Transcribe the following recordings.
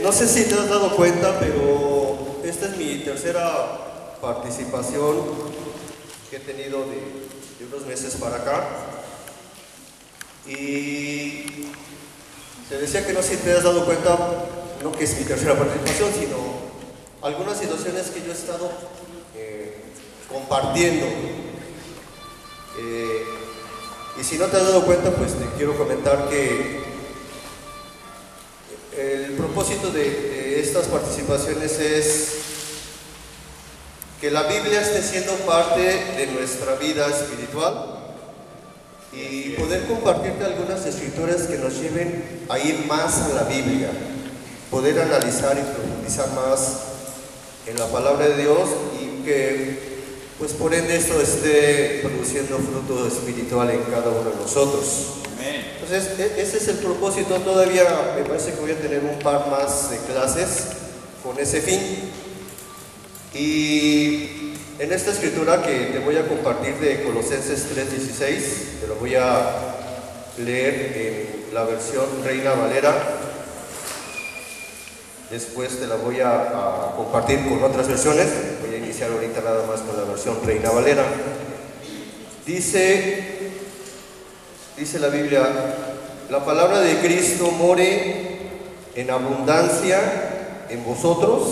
No sé si te has dado cuenta, pero esta es mi tercera participación que he tenido de unos meses para acá. Y te decía que no sé si te has dado cuenta, no que es mi tercera participación, sino algunas situaciones que yo he estado compartiendo. Y si no te has dado cuenta, pues te quiero comentar que el propósito de estas participaciones es que la Biblia esté siendo parte de nuestra vida espiritual y poder compartirte algunas escrituras que nos lleven a ir más a la Biblia, poder analizar y profundizar más en la palabra de Dios y que pues por ende esto esté produciendo fruto espiritual en cada uno de nosotros. Entonces, ese es el propósito. Todavía me parece que voy a tener un par más de clases con ese fin. Y en esta escritura que te voy a compartir de Colosenses 3:16, te lo voy a leer en la versión Reina Valera. Después te la voy a compartir con otras versiones. Voy a iniciar ahorita nada más con la versión Reina Valera. Dice la Biblia: la palabra de Cristo more en abundancia en vosotros,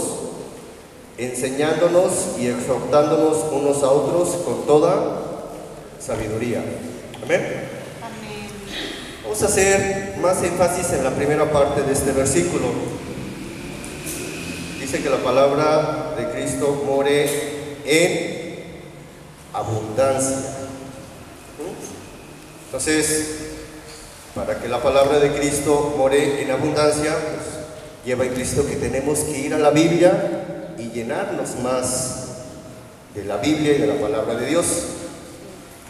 enseñándonos y exhortándonos unos a otros con toda sabiduría. Amén. Amén. Vamos a hacer más énfasis en la primera parte de este versículo. Dice que la palabra de Cristo more en abundancia. Entonces, para que la palabra de Cristo more en abundancia, pues lleva implícito que tenemos que ir a la Biblia y llenarnos más de la Biblia y de la palabra de Dios.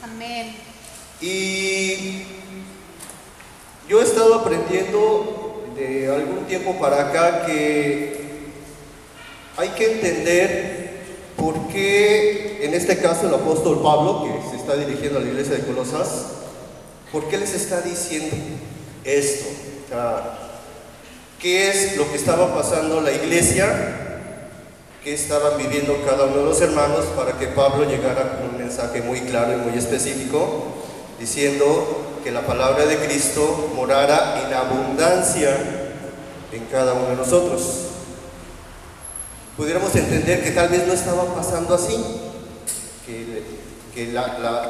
Amén. Y yo he estado aprendiendo de algún tiempo para acá que hay que entender por qué, en este caso el apóstol Pablo, que se está dirigiendo a la iglesia de Colosas, ¿por qué les está diciendo esto? ¿Qué es lo que estaba pasando la iglesia? ¿Qué estaban viviendo cada uno de los hermanos para que Pablo llegara con un mensaje muy claro y muy específico, diciendo que la palabra de Cristo morara en abundancia en cada uno de nosotros? Pudiéramos entender que tal vez no estaba pasando así, que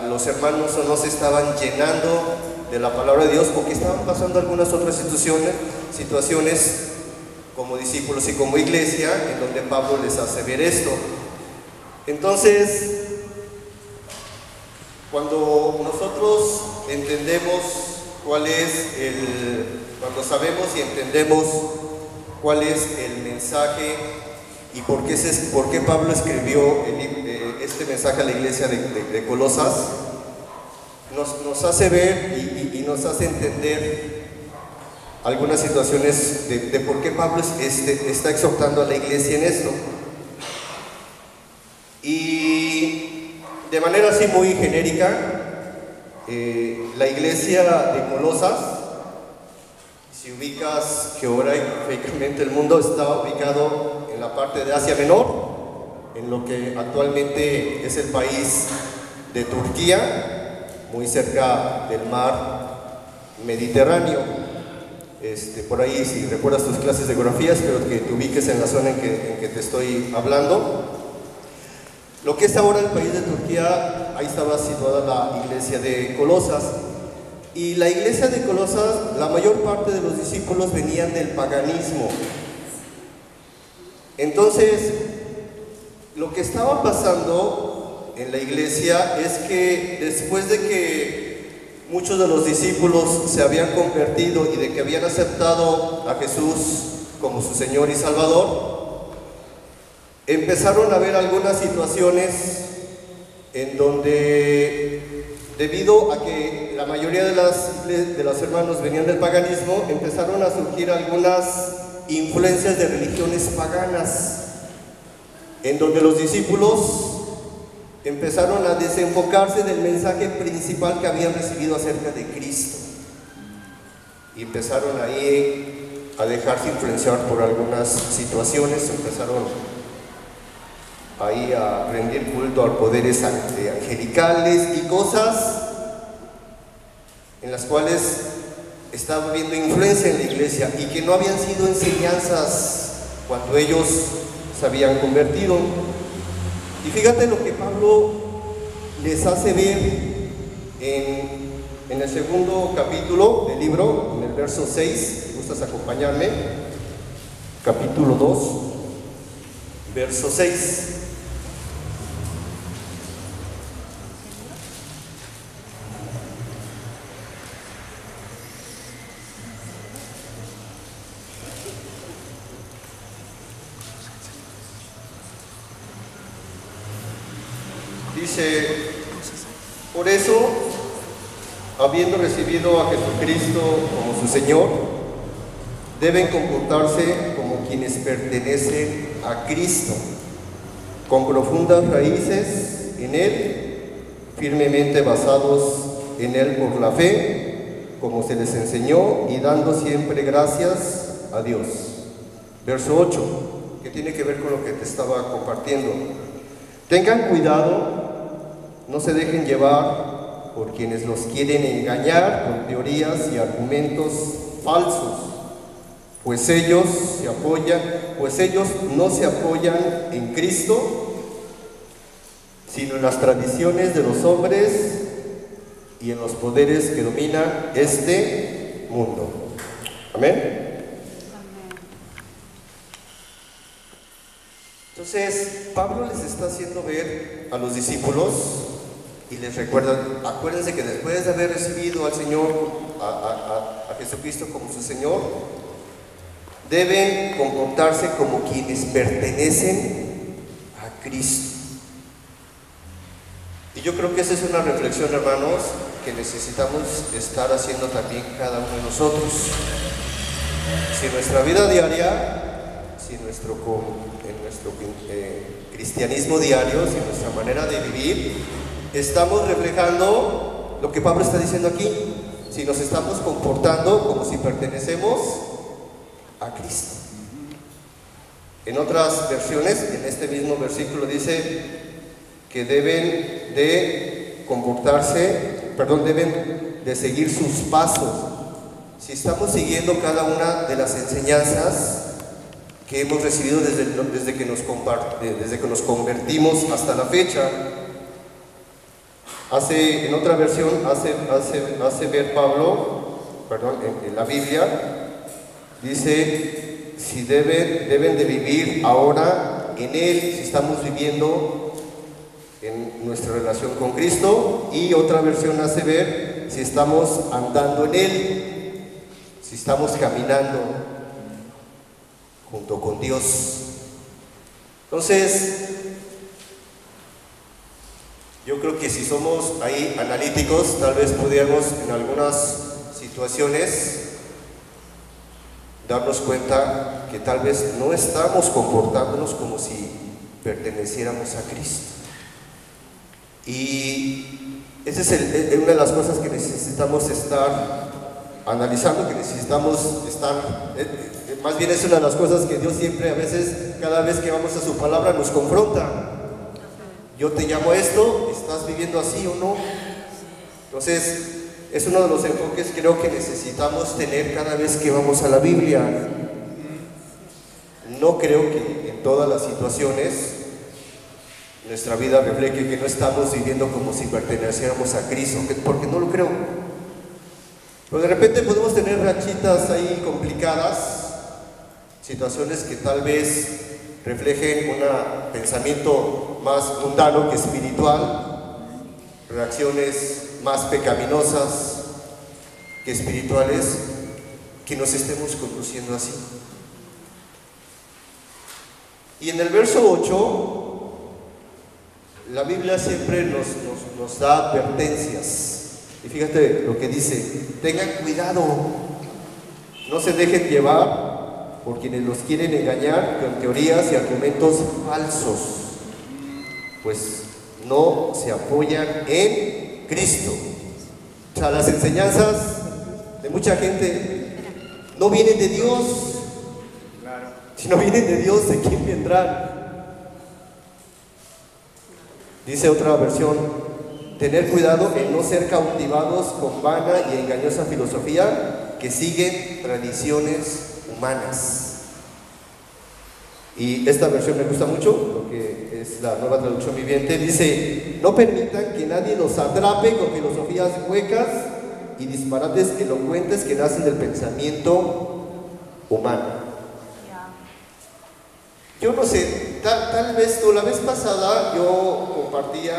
los hermanos no se estaban llenando de la palabra de Dios, porque estaban pasando algunas otras situaciones como discípulos y como iglesia, en donde Pablo les hace ver esto. Entonces, cuando nosotros entendemos cuando sabemos y entendemos cuál es el mensaje y por qué Pablo escribió este mensaje a la iglesia de Colosas, nos hace ver y nos hace entender algunas situaciones de por qué Pablo está exhortando a la iglesia en esto. Y de manera así muy genérica, la iglesia de Colosas, si ubicas geográficamente el mundo, está ubicado en la parte de Asia Menor, en lo que actualmente es el país de Turquía, muy cerca del mar Mediterráneo. Por ahí, si recuerdas tus clases de geografía, espero que te ubiques en la zona en que te estoy hablando. Lo que es ahora el país de Turquía, ahí estaba situada la iglesia de Colosas. Y la iglesia de Colosas, la mayor parte de los discípulos venían del paganismo. Entonces, lo que estaba pasando en la iglesia es que después de que muchos de los discípulos se habían convertido y de que habían aceptado a Jesús como su Señor y Salvador, empezaron a haber algunas situaciones en donde, debido a que la mayoría de los hermanos venían del paganismo, empezaron a surgir algunas influencias de religiones paganas, en donde los discípulos empezaron a desenfocarse del mensaje principal que habían recibido acerca de Cristo, y empezaron ahí a dejarse influenciar por algunas situaciones, empezaron ahí a rendir culto a poderes angelicales y cosas en las cuales estaba habiendo influencia en la iglesia y que no habían sido enseñanzas cuando ellos se habían convertido. Y fíjate lo que Pablo les hace ver en el segundo capítulo del libro, en el verso 6, si gustas acompañarme, capítulo 2, verso 6. Dice: por eso, habiendo recibido a Jesucristo como su Señor, deben comportarse como quienes pertenecen a Cristo, con profundas raíces en Él, firmemente basados en Él por la fe, como se les enseñó, y dando siempre gracias a Dios. Verso 8, que tiene que ver con lo que te estaba compartiendo. Tengan cuidado, no se dejen llevar por quienes los quieren engañar con teorías y argumentos falsos, pues ellos no se apoyan en Cristo, sino en las tradiciones de los hombres y en los poderes que dominan este mundo. Amén. Entonces, Pablo les está haciendo ver a los discípulos y les recuerda: acuérdense que después de haber recibido al Señor, a Jesucristo como su Señor, deben comportarse como quienes pertenecen a Cristo. Y yo creo que esa es una reflexión, hermanos, que necesitamos estar haciendo también cada uno de nosotros. Si nuestra vida diaria, en nuestro cristianismo diario, si nuestra manera de vivir, estamos reflejando lo que Pablo está diciendo aquí, si nos estamos comportando como si pertenecemos a Cristo. En otras versiones, en este mismo versículo dice que deben de seguir sus pasos. Si estamos siguiendo cada una de las enseñanzas que hemos recibido desde que nos convertimos hasta la fecha. En otra versión hace ver Pablo, en la Biblia, dice si deben de vivir ahora en Él, si estamos viviendo en nuestra relación con Cristo. Y otra versión hace ver si estamos andando en Él, si estamos caminando junto con Dios. Entonces, yo creo que si somos ahí analíticos, tal vez pudiéramos en algunas situaciones darnos cuenta que tal vez no estamos comportándonos como si perteneciéramos a Cristo. Y esa es una de las cosas que necesitamos estar analizando, que necesitamos estar... Más bien es una de las cosas que Dios siempre, a veces, cada vez que vamos a su palabra, nos confronta. Yo te llamo a esto, ¿estás viviendo así o no? Entonces, es uno de los enfoques que creo que necesitamos tener cada vez que vamos a la Biblia. No creo que en todas las situaciones nuestra vida refleje que no estamos viviendo como si perteneciéramos a Cristo, porque no lo creo. Pero de repente podemos tener rachitas ahí complicadas, situaciones que tal vez reflejen un pensamiento más mundano que espiritual, reacciones más pecaminosas que espirituales, que nos estemos conduciendo así. Y en el verso 8, la Biblia siempre nos da advertencias. Y fíjate lo que dice: tengan cuidado, no se dejen llevar por quienes los quieren engañar con teorías y argumentos falsos, pues no se apoyan en Cristo. O sea, las enseñanzas de mucha gente no vienen de Dios. Claro. Si no vienen de Dios, ¿de quién vendrán? Dice otra versión: tener cuidado en no ser cautivados con vana y engañosa filosofía que siguen tradiciones humanas. Y esta versión me gusta mucho porque es la Nueva Traducción Viviente. Dice: no permitan que nadie los atrape con filosofías huecas y disparates elocuentes que nacen del pensamiento humano. Yo no sé, tal vez tú, la vez pasada yo compartía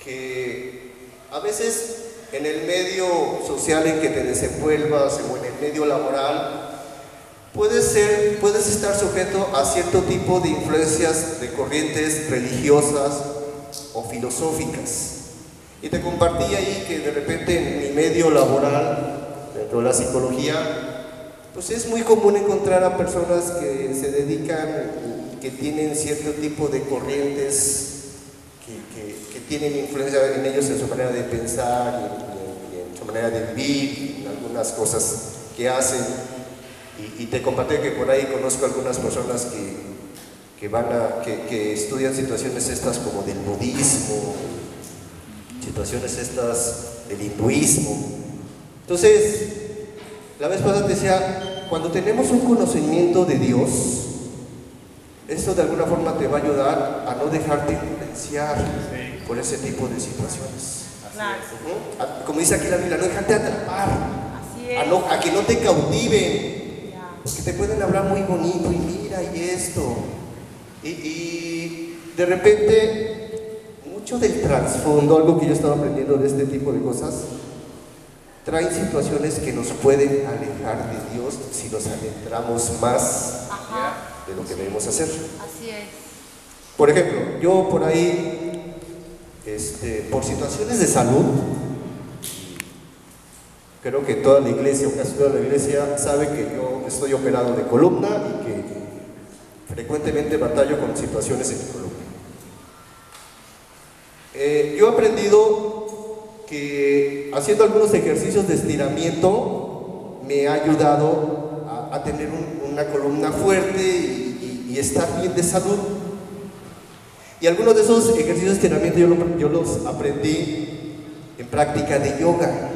que a veces en el medio social en que te desenvuelvas o en el medio laboral puedes estar sujeto a cierto tipo de influencias de corrientes religiosas o filosóficas. Y te compartí ahí que de repente en mi medio laboral, dentro de la psicología, pues es muy común encontrar a personas que se dedican, que tienen cierto tipo de corrientes que tienen influencia en ellos en su manera de pensar y en su manera de vivir, en algunas cosas que hacen. Y te compartí que por ahí conozco algunas personas que estudian situaciones estas como del budismo, situaciones estas del hinduismo. Entonces, la vez pasada te decía, cuando tenemos un conocimiento de Dios, esto de alguna forma te va a ayudar a no dejarte influenciar por ese tipo de situaciones. Claro. Como dice aquí la Biblia, no dejarte atrapar, Así es. a que no te cautiven, Ya. porque te pueden hablar muy bonito y mira y esto. Y de repente, mucho del trasfondo, algo que yo estaba aprendiendo de este tipo de cosas, traen situaciones que nos pueden alejar de Dios si nos adentramos más Ajá. de lo que debemos hacer. Así es. Por ejemplo, yo por ahí, por situaciones de salud, creo que toda la iglesia, casi toda la iglesia, sabe que yo estoy operado de columna y que frecuentemente batallo con situaciones en mi columna. Yo he aprendido que haciendo algunos ejercicios de estiramiento me ha ayudado a tener una columna fuerte y estar bien de salud. Y algunos de esos ejercicios de estiramiento yo los aprendí en práctica de yoga.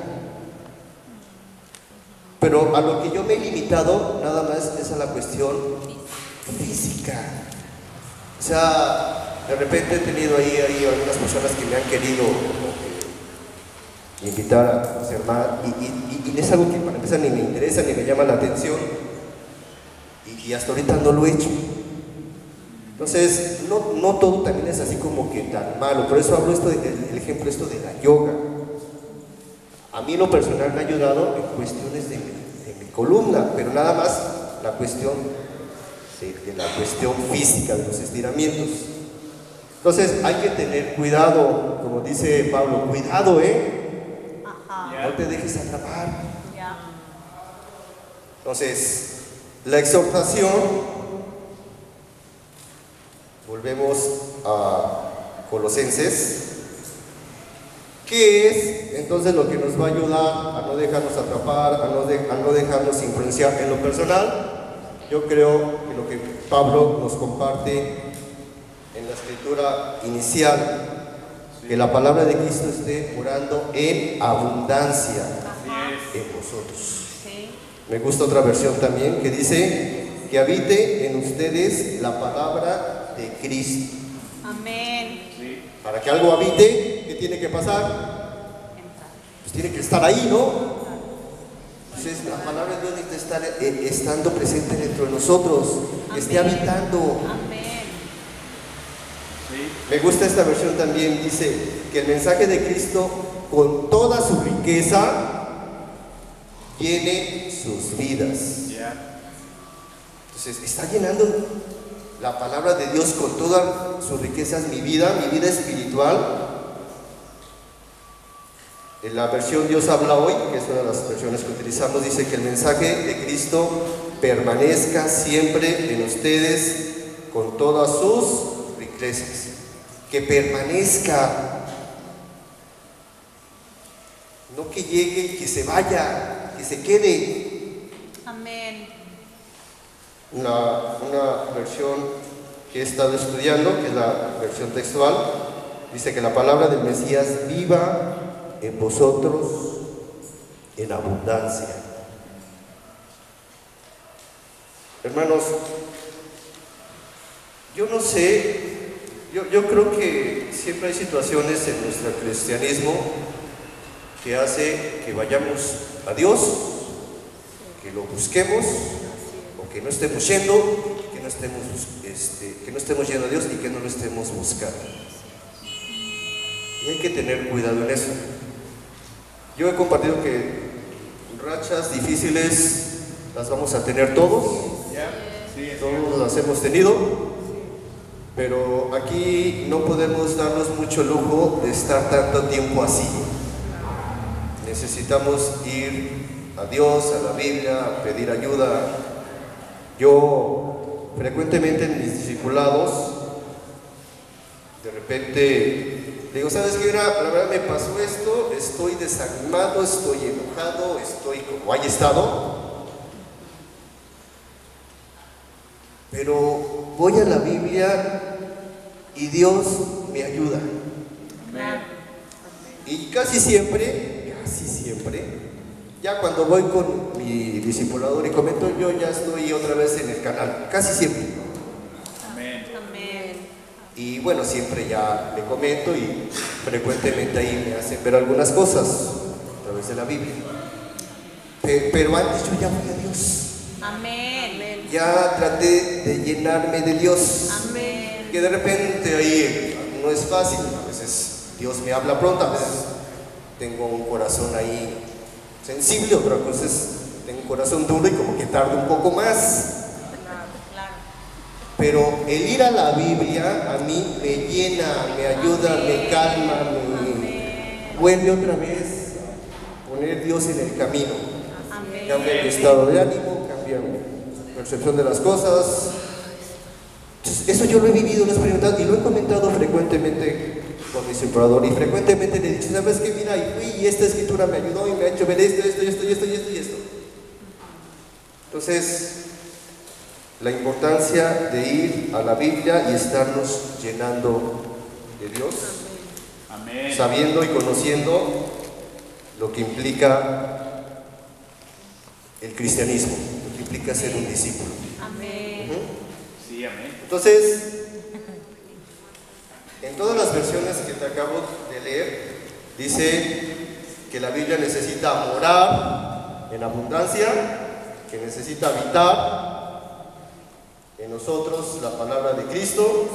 Pero a lo que yo me he limitado nada más es a la cuestión física. O sea, de repente he tenido ahí algunas personas que me han querido invitar a hacer más, y es algo que para empezar ni me interesa ni me llama la atención, y hasta ahorita no lo he hecho. Entonces, no todo también es así como que tan malo. Por eso hablo el ejemplo de la yoga. A mí en lo personal me ha ayudado en cuestiones de mi columna, pero nada más la cuestión de la cuestión física de los estiramientos. Entonces hay que tener cuidado, como dice Pablo, cuidado, Ajá. no te dejes atrapar. Ya. Entonces, la exhortación, volvemos a Colosenses, ¿qué es entonces lo que nos va a ayudar a no dejarnos atrapar, a no dejarnos influenciar en lo personal? Yo creo que lo que Pablo nos comparte en la escritura inicial, que la palabra de Cristo esté morando en abundancia en nosotros. Sí. Me gusta otra versión también que dice que habite en ustedes la palabra de Cristo. Amén. Para que algo habite, ¿qué tiene que pasar? Entra. Pues tiene que estar ahí, ¿no? Entonces la palabra de Dios necesita estar estando presente dentro de nosotros, que esté Amén. habitando. Amén. Me gusta esta versión también, dice que el mensaje de Cristo con toda su riqueza llene sus vidas. Entonces está llenando la palabra de Dios con todas sus riquezas mi vida espiritual. En la versión Dios habla hoy, que es una de las versiones que utilizamos, dice que el mensaje de Cristo permanezca siempre en ustedes con todas sus riquezas. Que permanezca, no que llegue y que se vaya, que se quede. Amén. Una versión que he estado estudiando, que es la versión textual, dice que la palabra del Mesías viva en vosotros en abundancia. Hermanos, yo no sé, yo creo que siempre hay situaciones en nuestro cristianismo que hace que vayamos a Dios, que lo busquemos, o que no estemos yendo, que no estemos yendo a Dios y que no lo estemos buscando. Y hay que tener cuidado en eso. Yo he compartido que rachas difíciles las vamos a tener todos, todos las hemos tenido, pero aquí no podemos darnos mucho lujo de estar tanto tiempo así. Necesitamos ir a Dios, a la Biblia, a pedir ayuda. Yo frecuentemente en mis discipulados, de repente digo, ¿sabes qué? La verdad me pasó esto, estoy desanimado, estoy enojado, estoy como haya estado, pero voy a la Biblia y Dios me ayuda. Y casi siempre, ya cuando voy con mi discipulador y comento, yo ya estoy otra vez en el canal, casi siempre. Amén. Amén. Y bueno, siempre ya le comento y frecuentemente ahí me hacen ver algunas cosas a través de la Biblia. Pero antes yo ya fui a Dios. Amén. Ya traté de llenarme de Dios. Amén. Que de repente ahí no es fácil, a veces Dios me habla pronto, a veces tengo un corazón ahí sensible, otra cosa es tengo un corazón duro y como que tarda un poco más. Claro. Pero el ir a la Biblia a mí me llena, me ayuda, me calma, me vuelve otra vez a poner Dios en el camino. Amén. Cambia mi estado de ánimo, cambia mi percepción de las cosas. Entonces, eso yo lo he vivido, lo he experimentado y lo he comentado frecuentemente con mi discipulador y frecuentemente le he dicho, ¿sabes qué? Mira, y fui y esta escritura me ayudó y me ha hecho ver esto. Entonces, la importancia de ir a la Biblia y estarnos llenando de Dios, Amén. sabiendo y conociendo lo que implica el cristianismo, lo que implica ser un discípulo. Amén. Sí, amén. Entonces, en todas las versiones que te acabo de leer, dice que la Biblia necesita morar en abundancia, que necesita habitar en nosotros la palabra de Cristo,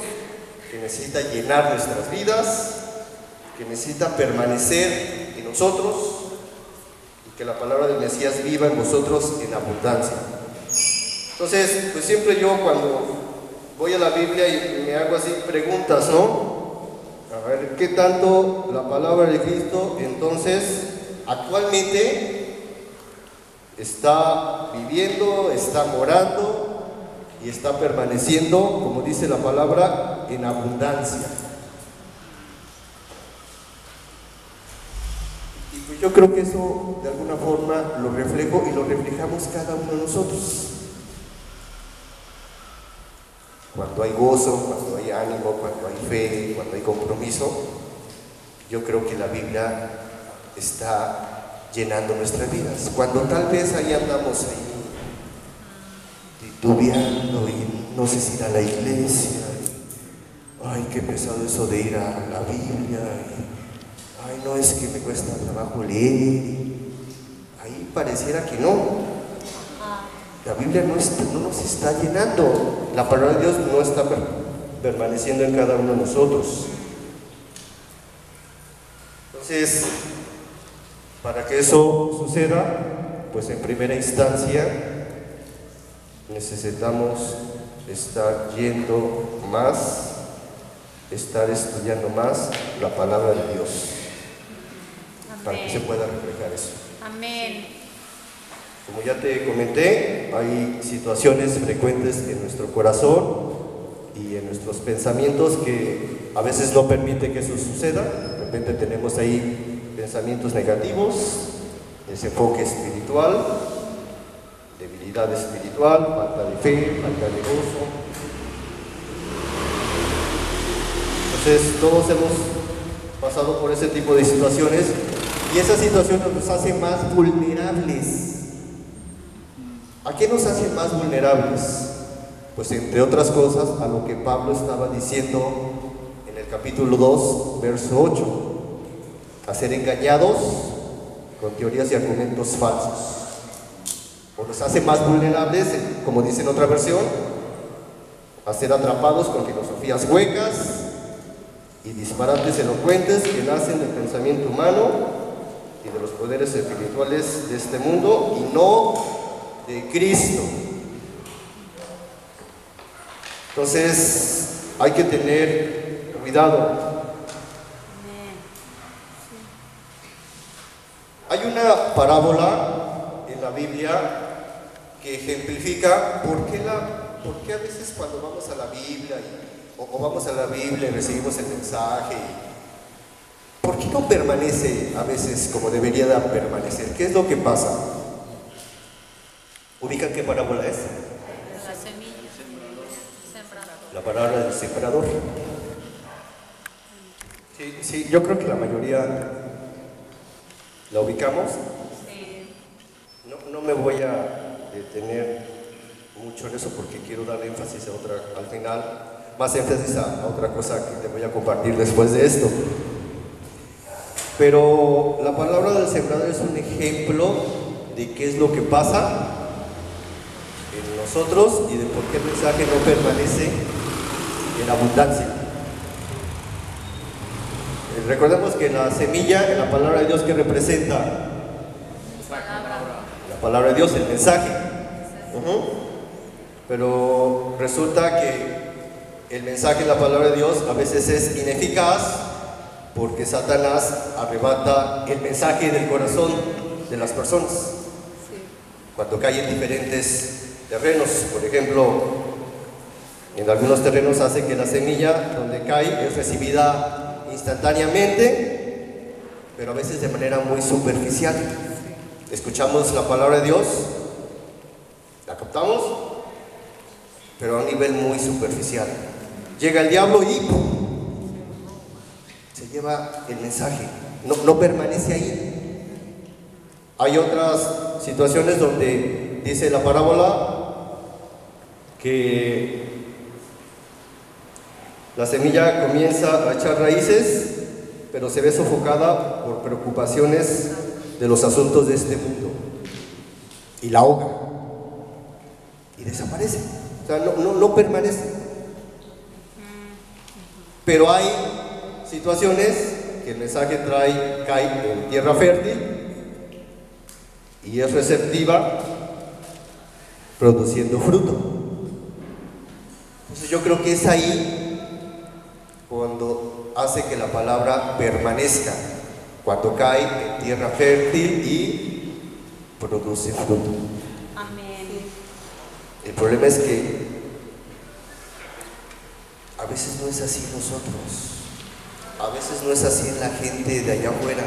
que necesita llenar nuestras vidas, que necesita permanecer en nosotros y que la palabra del Mesías viva en vosotros en abundancia. Entonces, pues siempre yo cuando voy a la Biblia y me hago así preguntas, ¿no? A ver, ¿qué tanto la palabra de Cristo entonces actualmente está viviendo, está morando y está permaneciendo, como dice la palabra, en abundancia? Y pues yo creo que eso de alguna forma lo reflejo y lo reflejamos cada uno de nosotros. Cuando hay gozo, cuando hay ánimo, cuando hay fe, cuando hay compromiso, yo creo que la Biblia está llenando nuestras vidas. Cuando tal vez ahí andamos ahí titubeando y no sé si ir a la iglesia, ay, qué pesado eso de ir a la Biblia, ay, no, es que me cuesta trabajo leer, ahí pareciera que no. La Biblia no nos está llenando, la palabra de Dios no está permaneciendo en cada uno de nosotros. Entonces, para que eso suceda, pues en primera instancia necesitamos estar yendo más, estar estudiando más la palabra de Dios, para que se pueda reflejar eso. Amén. Como ya te comenté, hay situaciones frecuentes en nuestro corazón y en nuestros pensamientos que a veces no permite que eso suceda. De repente tenemos ahí pensamientos negativos, desenfoque espiritual, debilidad espiritual, falta de fe, falta de gozo. Entonces todos hemos pasado por ese tipo de situaciones y esas situaciones nos hacen más vulnerables. ¿A qué nos hacen más vulnerables? Pues entre otras cosas a lo que Pablo estaba diciendo en el capítulo 2, verso 8, a ser engañados con teorías y argumentos falsos. O nos hace más vulnerables, como dice en otra versión, a ser atrapados con filosofías huecas y disparates elocuentes que nacen del pensamiento humano y de los poderes espirituales de este mundo y no de Cristo. Entonces hay que tener cuidado. Hay una parábola en la Biblia que ejemplifica por qué a veces cuando vamos a la Biblia o vamos a la Biblia y recibimos el mensaje, ¿por qué no permanece a veces como debería de permanecer? ¿Qué es lo que pasa? ¿Ubican qué parábola es? La semilla. Sembrador. La parábola del sembrador. Sí, yo creo que la mayoría la ubicamos. Sí. No me voy a detener mucho en eso porque quiero dar énfasis al final, más énfasis a otra cosa que te voy a compartir después de esto. Pero la palabra del sembrador es un ejemplo de qué es lo que pasa en nosotros y de por qué el mensaje no permanece en abundancia. Recordemos que la semilla en la palabra de Dios, ¿qué representa? La palabra de Dios, el mensaje. Pero resulta que el mensaje en la palabra de Dios a veces es ineficaz porque Satanás arrebata el mensaje del corazón de las personas cuando cae en diferentes terrenos. Por ejemplo, en algunos terrenos hace que la semilla donde cae es recibida instantáneamente, pero a veces de manera muy superficial. Escuchamos la palabra de Dios, la captamos, pero a un nivel muy superficial. Llega el diablo y ¡pum!, se lleva el mensaje, no permanece ahí. Hay otras situaciones donde dice la parábola que la semilla comienza a echar raíces, pero se ve sofocada por preocupaciones de los asuntos de este mundo y la ahoga y desaparece. O sea, no permanece. Pero hay situaciones que el mensaje cae en tierra fértil y es receptiva, produciendo fruto. Entonces yo creo que es ahí cuando hace que la palabra permanezca, cuando cae en tierra fértil y produce fruto. Amén. El problema es que a veces no es así nosotros, a veces no es así en la gente de allá afuera.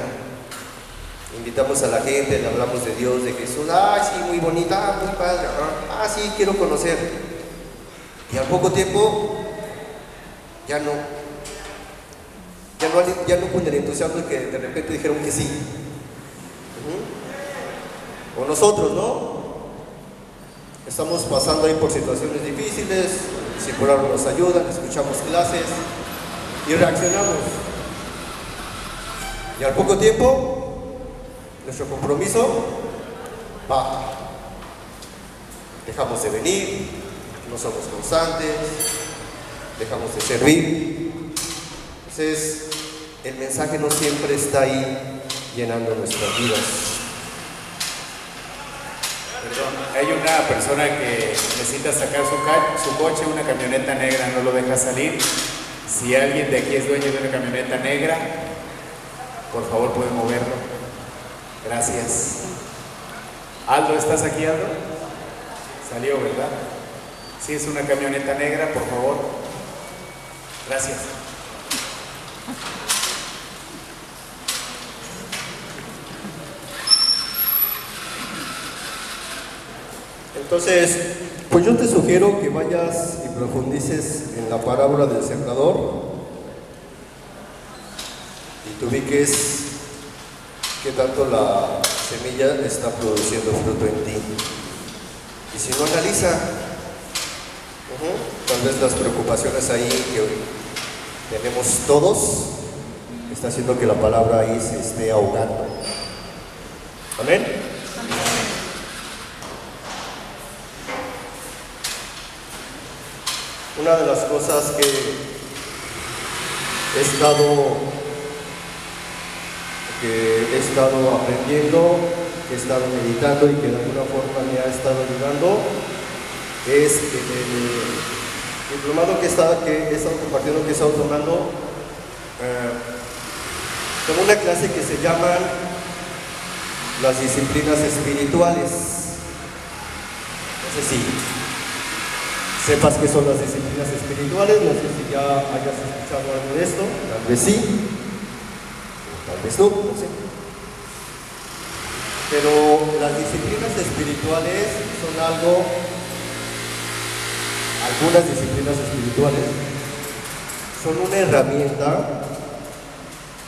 Invitamos a la gente, le hablamos de Dios, de Jesús, sí, muy bonita, muy padre, sí, quiero conocer. Y al poco tiempo ya no con el entusiasmo que de repente dijeron que sí. O nosotros, ¿no? Estamos pasando ahí por situaciones difíciles, el discipulado nos ayuda, escuchamos clases y reaccionamos. Y al poco tiempo, nuestro compromiso baja. Dejamos de venir, no somos constantes, dejamos de servir. Entonces, el mensaje no siempre está ahí llenando nuestras vidas. Perdón, hay una persona que necesita sacar su coche, una camioneta negra, no lo deja salir. Si alguien de aquí es dueño de una camioneta negra, por favor puede moverlo. Gracias. Aldo, ¿estás aquí, Aldo? Salió, ¿verdad? Sí, es una camioneta negra, por favor. Gracias. Entonces, pues yo te sugiero que vayas y profundices en la parábola del sembrador y te ubiques qué tanto la semilla está produciendo fruto en ti. Y si no, analiza, tal vez las preocupaciones ahí que tenemos todos está haciendo que la palabra ahí se esté ahogando. Amén. Una de las cosas que he estado aprendiendo, que he estado meditando y que de alguna forma me ha estado ayudando es el diplomado que he estado compartiendo, que he estado tomando con una clase que se llaman las disciplinas espirituales. No sé si sepas qué son las disciplinas espirituales, no sé si ya hayas escuchado algo de esto, tal vez sí, tal vez no, no sé. Pero las disciplinas espirituales son algunas disciplinas espirituales son una herramienta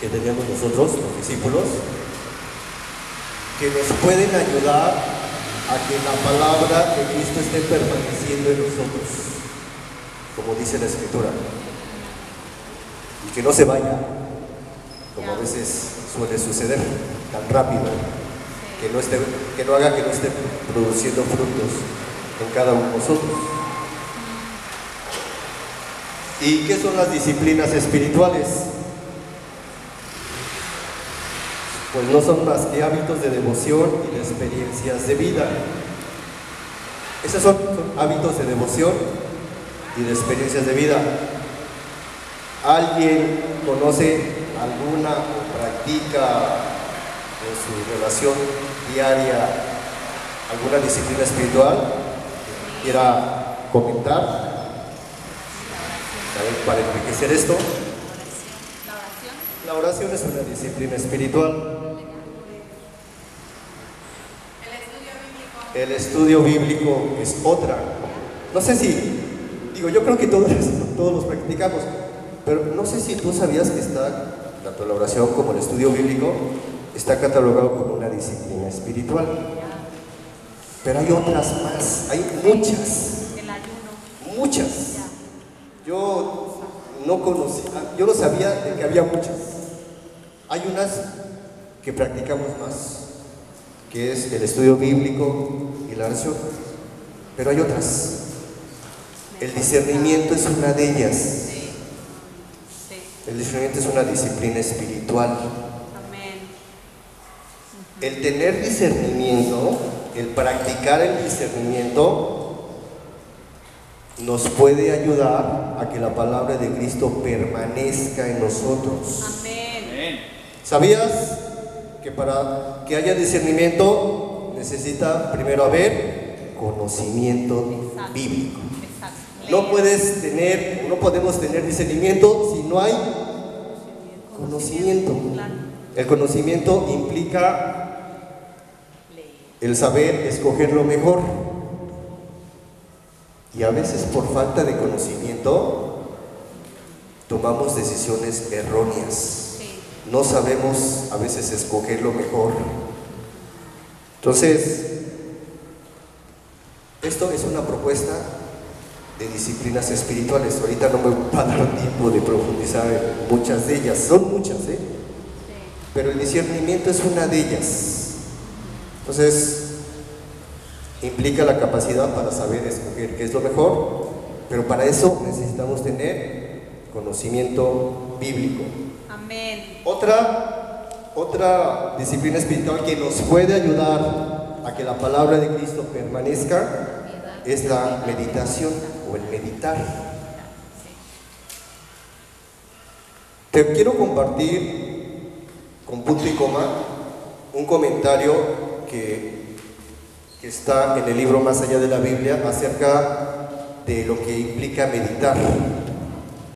que tenemos nosotros, los discípulos, que nos pueden ayudar a que la palabra de Cristo esté permaneciendo en nosotros, como dice la Escritura, y que no se vaya, como a veces suele suceder, tan rápido, que no haga que no esté produciendo frutos en cada uno de nosotros. ¿Y qué son las disciplinas espirituales? Pues no son más que hábitos de devoción y de experiencias de vida. Esos son hábitos de devoción y de experiencias de vida. ¿Alguien conoce alguna o practica en su relación diaria alguna disciplina espiritual que quiera comentar? Para enriquecer esto, la oración es una disciplina espiritual. El estudio bíblico es otra. No sé si, yo creo que todos los practicamos, pero no sé si tú sabías que tanto la oración como el estudio bíblico está catalogado como una disciplina espiritual. Pero hay otras más, hay muchas. El ayuno. Muchas. Yo no sabía de que había muchas. Hay unas que practicamos más, que es el estudio bíblico y la oración, pero hay otras. El discernimiento es una de ellas. El discernimiento es una disciplina espiritual. El tener discernimiento, el practicar el discernimiento, nos puede ayudar a que la palabra de Cristo permanezca en nosotros. Amén. ¿Sabías que para que haya discernimiento necesita primero haber conocimiento bíblico? No podemos tener discernimiento si no hay conocimiento. El conocimiento implica el saber escoger lo mejor. Y a veces por falta de conocimiento tomamos decisiones erróneas. No sabemos a veces escoger lo mejor. Entonces, esto es una propuesta de disciplinas espirituales. Ahorita no me va a dar tiempo de profundizar en muchas de ellas. Son muchas, pero el discernimiento es una de ellas. Entonces, implica la capacidad para saber escoger qué es lo mejor, pero para eso necesitamos tener conocimiento bíblico. Amén. Otra disciplina espiritual que nos puede ayudar a que la palabra de Cristo permanezca es la meditación o el meditar. Te quiero compartir con punto y coma un comentario que está en el libro Más allá de la Biblia acerca de lo que implica meditar.